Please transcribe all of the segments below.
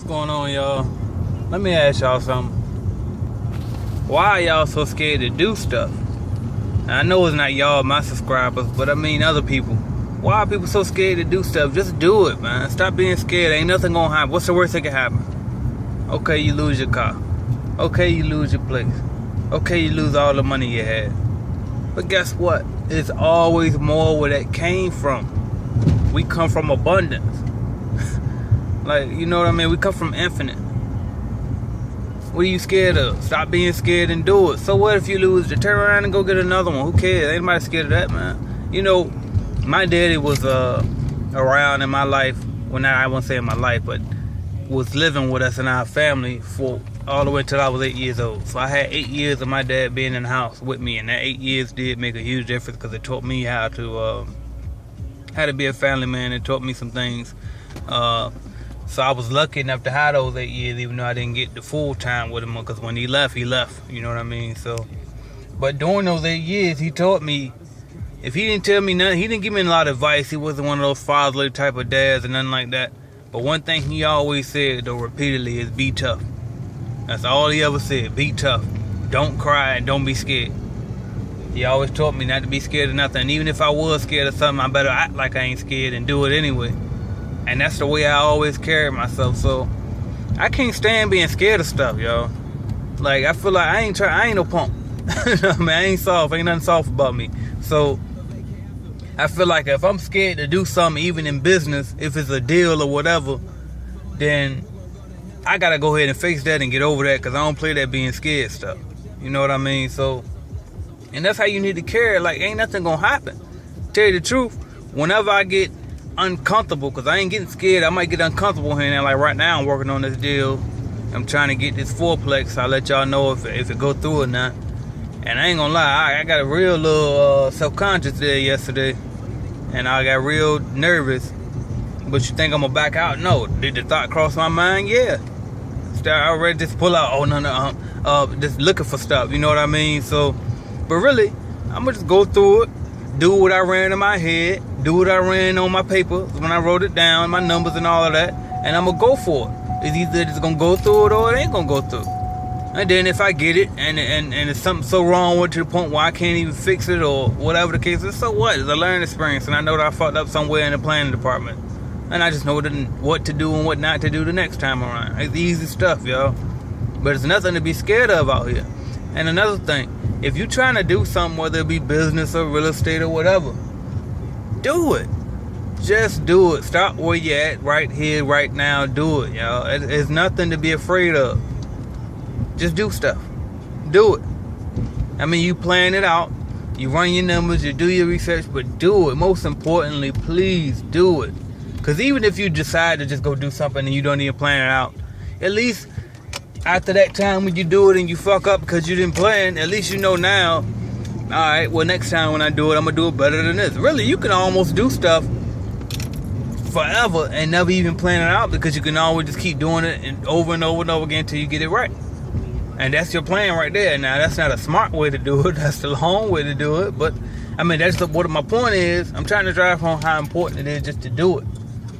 going on, y'all? Let me ask y'all something. Why are y'all so scared to do stuff? Now, I know it's not y'all, my subscribers, but I mean other people. Why are people so scared to do stuff? Just do it, man. Stop being scared. Ain't nothing gonna happen. What's the worst that can happen? Okay, you lose your car. Okay, you lose your place. Okay, you lose all the money you had. But guess what? It's always more where that came from. We come from abundance. Like, you know what I mean? We come from infinite. What are you scared of? Stop being scared and do it. So what if you lose? Just turn around and go get another one. Who cares? Ain't nobody scared of that, man. You know, my daddy was around in my life. Well, not I won't say in my life, but was living with us in our family for all the way till I was 8 years old. So I had 8 years of my dad being in the house with me, and that 8 years did make a huge difference because it taught me how to be a family man. It taught me some things. So I was lucky enough to have those 8 years, even though I didn't get the full time with him, because when he left, you know what I mean? So, but during those 8 years, he taught me, if he didn't tell me nothing, he didn't give me a lot of advice. He wasn't one of those fatherly type of dads or nothing like that. But one thing he always said, though, repeatedly, is be tough. That's all he ever said, be tough. Don't cry and don't be scared. He always taught me not to be scared of nothing. And even if I was scared of something, I better act like I ain't scared and do it anyway. And that's the way I always carry myself. So I can't stand being scared of stuff, y'all. Like, I feel like I ain't no punk. I mean, I ain't soft. Ain't nothing soft about me. So I feel like if I'm scared to do something, even in business, if it's a deal or whatever, then I gotta go ahead and face that and get over that, because I don't play that being scared stuff. You know what I mean? So, and that's how you need to carry. Like, ain't nothing gonna happen. Tell you the truth, whenever I get uncomfortable, because I ain't getting scared, I might get uncomfortable here now. Like right now, I'm working on this deal. I'm trying to get this fourplex. I'll let y'all know if it go through or not. And I ain't gonna lie, I got a real little self-conscious there yesterday, and I got real nervous. But you think I'm gonna back out? No. Did the thought cross my mind? Yeah. Start already just pull out. Oh no, just looking for stuff. You know what I mean? So, but really, I'm gonna just go through it, do what I ran in my head, do what I ran on my paper when I wrote it down, my numbers and all of that, and I'm gonna go for it. It's either it's gonna go through it or it ain't gonna go through. And then if I get it and it's something so wrong with it to the point where I can't even fix it or whatever the case is, so what? It's a learning experience, and I know that I fucked up somewhere in the planning department. And I just know what to do and what not to do the next time around. It's easy stuff, y'all. But it's nothing to be scared of out here. And another thing, if you're trying to do something, whether it be business or real estate or whatever, do it. Just do it. Stop where you're at right here, right now. Do it, y'all. It's nothing to be afraid of. Just do stuff. Do it. I mean, you plan it out. You run your numbers. You do your research. But do it. Most importantly, please do it. Because even if you decide to just go do something and you don't even plan it out, at least after that time when you do it and you fuck up because you didn't plan, at least you know now, alright, well, next time when I do it, I'm going to do it better than this. Really, you can almost do stuff forever and never even plan it out, because you can always just keep doing it and over and over again until you get it right. And that's your plan right there. Now, that's not a smart way to do it. That's the long way to do it. But, I mean, that's what my point is. I'm trying to drive home how important it is just to do it.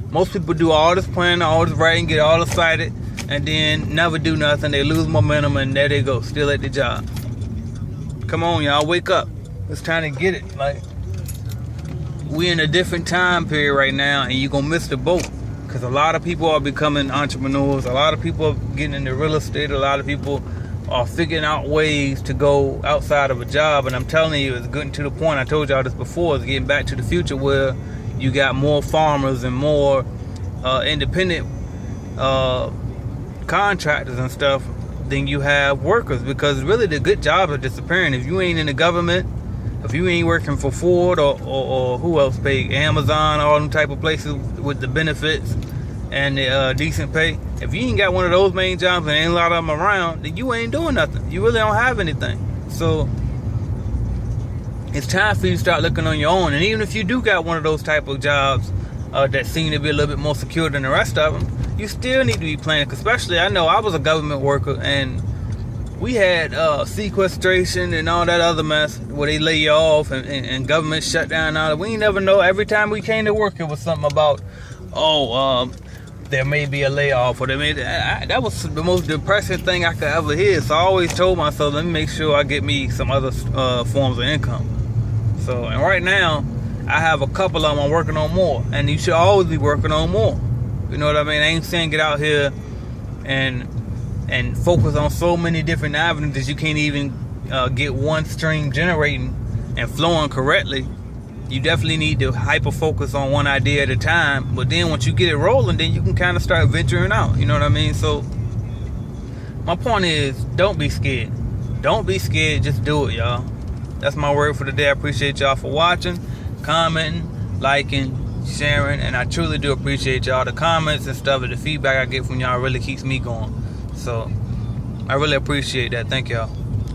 Most people do all this planning, all this writing, get all excited, and then never do nothing. They lose momentum, and there they go, still at the job. Come on, y'all, wake up. It's time to get it. Like, we in a different time period right now, and you're gonna miss the boat, because a lot of people are becoming entrepreneurs. A lot of people are getting into real estate. A lot of people are figuring out ways to go outside of a job. And I'm telling you, it's getting to the point, I told y'all this before, it's getting back to the future where you got more farmers and more independent contractors and stuff than you have workers, because really the good jobs are disappearing. If you ain't in the government, if you ain't working for Ford or who else pay, Amazon, all them type of places with the benefits and the decent pay, if you ain't got one of those main jobs and ain't a lot of them around, then you ain't doing nothing. You really don't have anything. So it's time for you to start looking on your own. And even if you do got one of those type of jobs that seem to be a little bit more secure than the rest of them, you still need to be planning. Especially, I know I was a government worker, and we had sequestration and all that other mess where they lay you off and government shut down and all that. We ain't never know. Every time we came to work, it was something about, there may be a layoff, or that was the most depressing thing I could ever hear. So I always told myself, let me make sure I get me some other forms of income. So, and right now, I have a couple of them. I'm working on more, and you should always be working on more. You know what I mean? I ain't saying get out here and focus on so many different avenues that you can't even get one stream generating and flowing correctly. You definitely need to hyper focus on one idea at a time. But then once you get it rolling, then you can kind of start venturing out. You know what I mean? So my point is, don't be scared. Don't be scared. Just do it, y'all. That's my word for the day. I appreciate y'all for watching, commenting, liking, sharing, and I truly do appreciate y'all. The comments and stuff and the feedback I get from y'all really keeps me going. So I really appreciate that. Thank y'all.